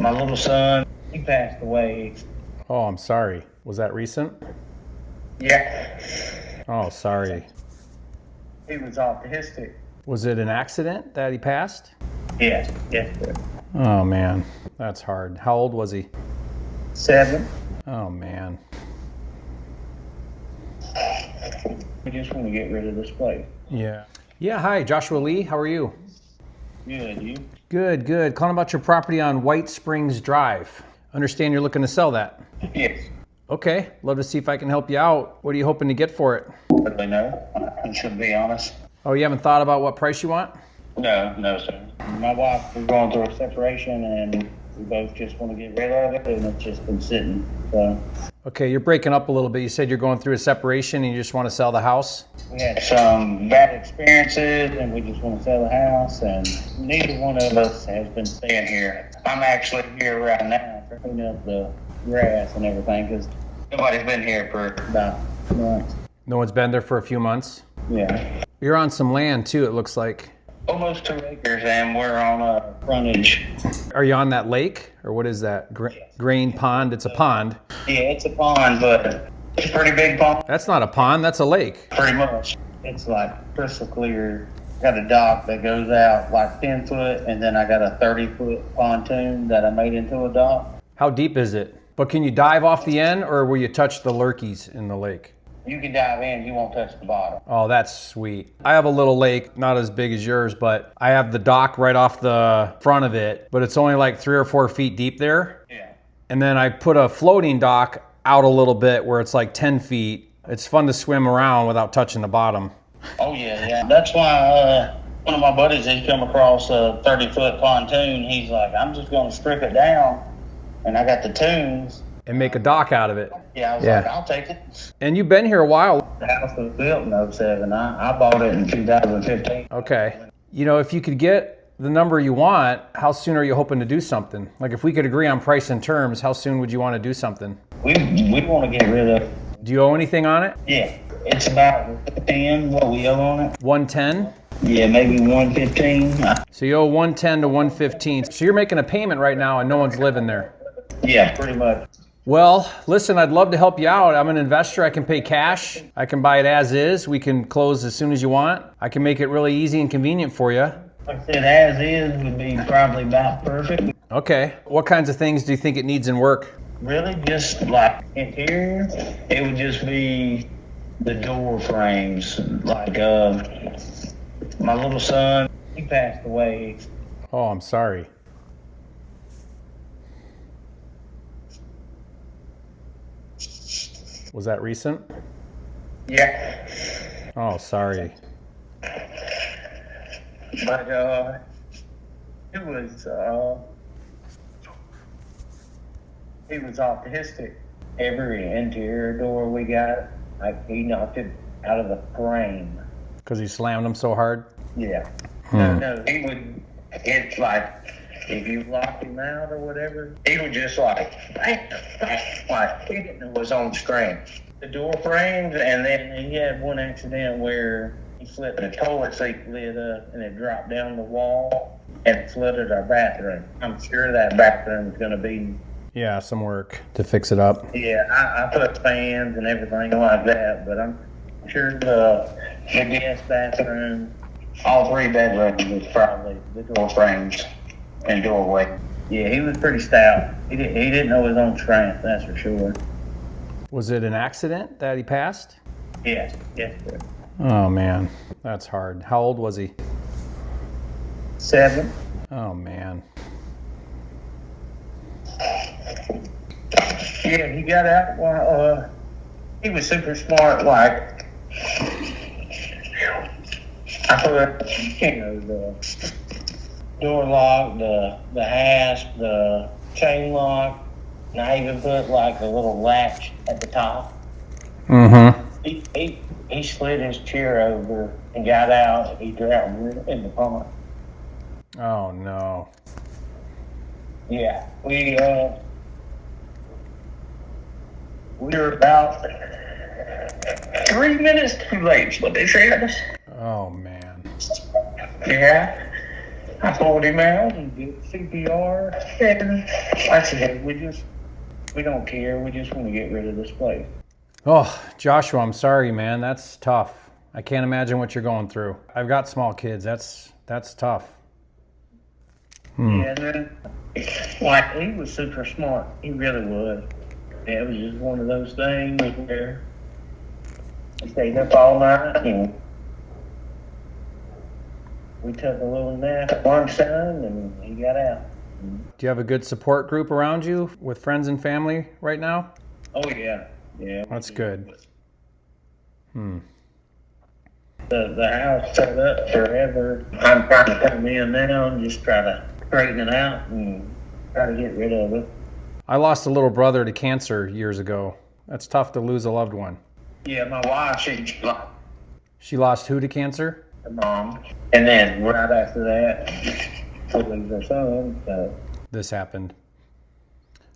My little son, he passed away. Oh, I'm sorry. Was that recent? Yeah. Oh, sorry. He was autistic. Was it an accident that he passed? Yes, yes, sir. Oh, man. That's hard. How old was he? 7. Oh, man. We just want to get rid of this place. Yeah. Yeah, hi, Joshua Lee. How are you? Good, you? Good, good. Calling about your property on White Springs Drive. Understand you're looking to sell that. Yes. Okay, love to see if I can help you out. What are you hoping to get for it? Really no. I should be honest. Oh, you haven't thought about what price you want? No, sir. My wife was going through a separation, and we both just want to get rid of it, and it's just been sitting. So Okay, you're breaking up a little bit. You said you're going through a separation and you just want to sell the house? we had some bad experiences, and we just want to sell the house, and neither one of us has been staying here. I'm actually here right now cleaning up the grass and everything, because nobody's been here for about months. No one's been there for a few months? Yeah. You're on some land too, it looks like. Almost 2 acres, and we're on a frontage. Are you on that lake? Or what is that? Grain pond? It's a pond. Yeah, it's a pond, but it's a pretty big pond. That's not a pond, that's a lake. Pretty much. It's like crystal clear. Got a dock that goes out like 10 foot, and then I got a 30-foot pontoon that I made into a dock. How deep is it? But can you dive off the end or will you touch the lurkies in the lake? You can dive in, you won't touch the bottom. Oh, that's sweet. I have a little lake, not as big as yours, but I have the dock right off the front of it, but it's only like 3 or 4 feet deep there. Yeah. And then I put a floating dock out a little bit where it's like 10 feet. It's fun to swim around without touching the bottom. Oh, yeah. That's why one of my buddies, he come across a 30-foot pontoon. He's like, I'm just going to strip it down, and I got the tunes. And make a dock out of it. Yeah, I was like, I'll take it. And you've been here a while. The house was built in 07. I bought it in 2015. Okay. You know, if you could get the number you want, how soon are you hoping to do something? Like if we could agree on price and terms, how soon would you want to do something? We want to get rid of it. Do you owe anything on it? Yeah, it's about 10 what we owe on it. 110? Yeah, maybe 115. So you owe 110 to 115. So you're making a payment right now and no one's living there. Yeah, pretty much. Well, listen, I'd love to help you out. I'm an investor. I can pay cash. I can buy it as is. We can close as soon as you want. I can make it really easy and convenient for you. Like I said, as is would be probably about perfect. Okay. What kinds of things do you think it needs in work? Really, just like interior, it would just be the door frames. Like my little son, he passed away. Oh, I'm sorry. Was that recent? Yeah. Oh, sorry. But it was he was autistic. Every interior door we got, like he knocked it out of the frame. Because he slammed them so hard? Yeah. No, he would. It's like if you locked him out or whatever, he would just like he didn't know his own strength. The door frames, and then he had one accident where he flipped the toilet seat lid up and it dropped down the wall and flooded our bathroom. I'm sure that bathroom is going to be. Yeah, some work to fix it up. Yeah, I put fans and everything like that, but I'm sure the guest bathroom, all 3 bedrooms was probably the door frames and doorway. Yeah, he was pretty stout. He didn't know his own strength, that's for sure. Was it an accident that he passed? Yes, sir. Oh, man. That's hard. How old was he? 7. Oh, man. Yeah, he got out while he was super smart. Like I put, the door lock, the hasp, the chain lock, and I even put like a little latch at the top. Mm-hmm. He slid his chair over and got out. He drowned in the pond. Oh, no. Yeah, we were about 3 minutes too late, is what they said. Oh, man. Yeah. I pulled him out and did CPR. And I said, we don't care. We just want to get rid of this place. Oh, Joshua, I'm sorry, man. That's tough. I can't imagine what you're going through. I've got small kids. That's tough. Yeah, and then, like, he was super smart. He really was. It was just one of those things where he stayed up all night and we took a little nap at lunchtime and he got out. Do you have a good support group around you with friends and family right now? Oh, yeah. Yeah. That's good. The house set up forever. I'm trying to come in now and just try to straighten it out and try to get rid of it. I lost a little brother to cancer years ago. That's tough to lose a loved one. Yeah, my wife, She lost who to cancer? her mom. And then right after that, she lose her son. So. This happened.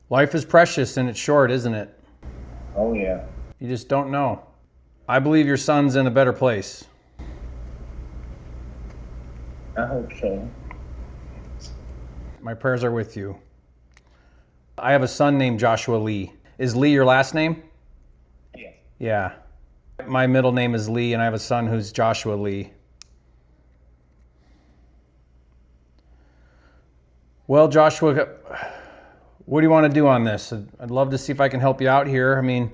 Life is precious and it's short, isn't it? Oh, yeah. You just don't know. I believe your son's in a better place. I hope so. My prayers are with you. I have a son named Joshua Lee. Is Lee your last name? Yeah. Yeah. My middle name is Lee, and I have a son who's Joshua Lee. Well, Joshua, what do you want to do on this? I'd love to see if I can help you out here. I mean,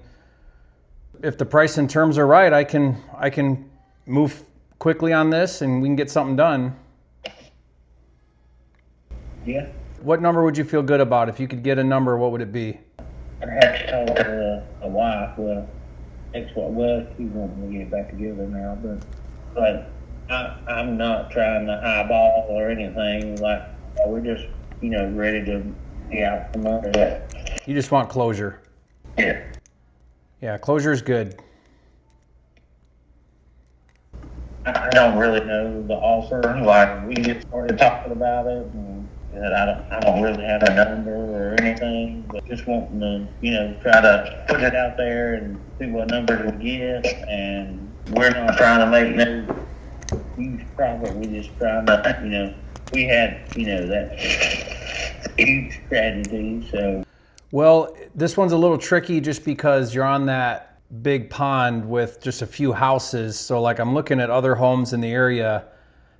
if the price and terms are right, I can move quickly on this and we can get something done. Yeah. What number would you feel good about? If you could get a number, what would it be? I have to talk to a wife. Well, she's wanting to get back together now, but I'm not trying to highball or anything. Like, we're just, ready to get out from under that. You just want closure. Yeah. Yeah, closure is good. I don't really know the offer. Like, we just started talking about it, and I don't really have a number or anything, but just wanting to, try to put it out there and see what numbers we get. And we're not trying to make no huge profit. We just trying to, we had, that huge tragedy, so. Well, this one's a little tricky just because you're on that big pond with just a few houses. So like I'm looking at other homes in the area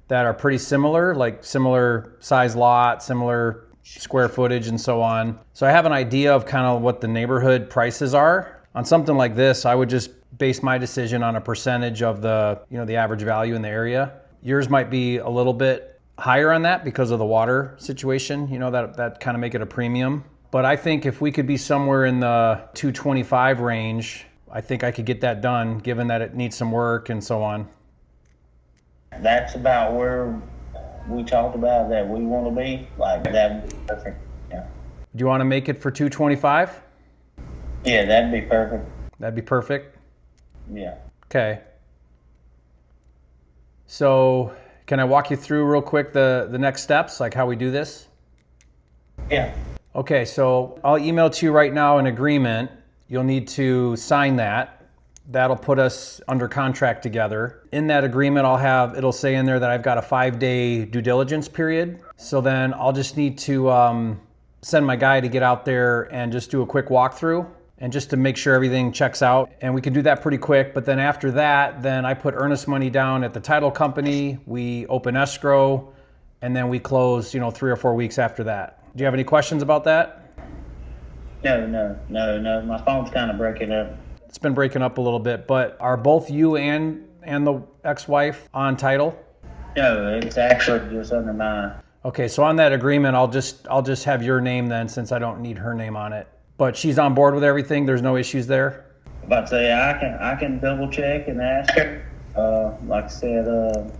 that are pretty similar, like similar size lot, similar square footage and so on. So I have an idea of kind of what the neighborhood prices are. On something like this, I would just base my decision on a percentage of the, the average value in the area. Yours might be a little bit higher on that because of the water situation, that kind of make it a premium. But I think if we could be somewhere in the 225 range, I think I could get that done, given that it needs some work and so on. That's about where we talked about that we want to be. Like, that would be perfect. Yeah. Do you want to make it for 225? Yeah, that'd be perfect. That'd be perfect? Yeah. Okay. So can I walk you through real quick the next steps, like how we do this? Yeah. Okay, so I'll email to you right now an agreement. You'll need to sign that. That'll put us under contract together. In that agreement, it'll say in there that I've got a 5-day due diligence period. So then I'll just need to send my guy to get out there and just do a quick walkthrough and just to make sure everything checks out. And we can do that pretty quick. But then after that, then I put earnest money down at the title company. We open escrow and then we close, 3 or 4 weeks after that. Do you have any questions about that? No. My phone's kind of breaking up. It's been breaking up a little bit, but are both you and the ex-wife on title? No, it's actually just under mine. Okay, so on that agreement, I'll just have your name then, since I don't need her name on it. But she's on board with everything. There's no issues there. About to say I can double check and ask her. Like I said,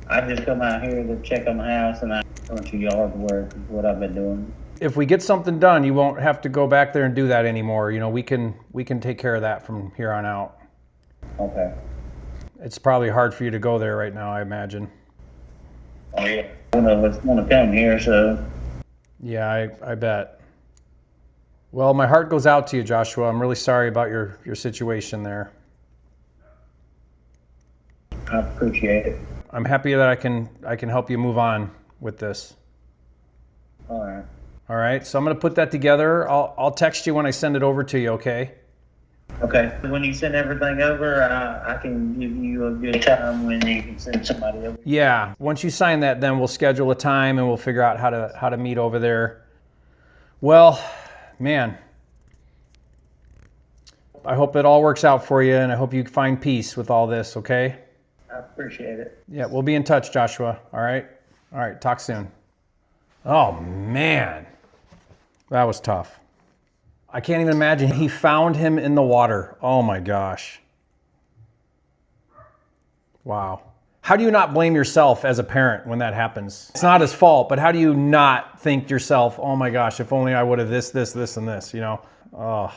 I just come out here to check on the house and I bunch of yard work is what I've been doing. If we get something done, you won't have to go back there and do that anymore. We can take care of that from here on out. Okay. It's probably hard for you to go there right now, I imagine. Oh yeah. One of us want to come here, so. Yeah, I bet. Well, my heart goes out to you, Joshua. I'm really sorry about your situation there. I appreciate it. I'm happy that I can help you move on. with this. All right. All right, so I'm going to put that together. I'll text you when I send it over to you, okay? Okay. When you send everything over, I can give you a good time when you can send somebody over. Yeah, once you sign that, then we'll schedule a time and we'll figure out how to meet over there. Well, man, I hope it all works out for you, and I hope you find peace with all this, okay? I appreciate it. Yeah, we'll be in touch, Joshua, all right? All right, talk soon. Oh, man, that was tough. I can't even imagine. He found him in the water. Oh, my gosh. Wow. How do you not blame yourself as a parent when that happens? It's not his fault, but how do you not think to yourself, oh, my gosh, if only I would have this, and this, you know? Oh.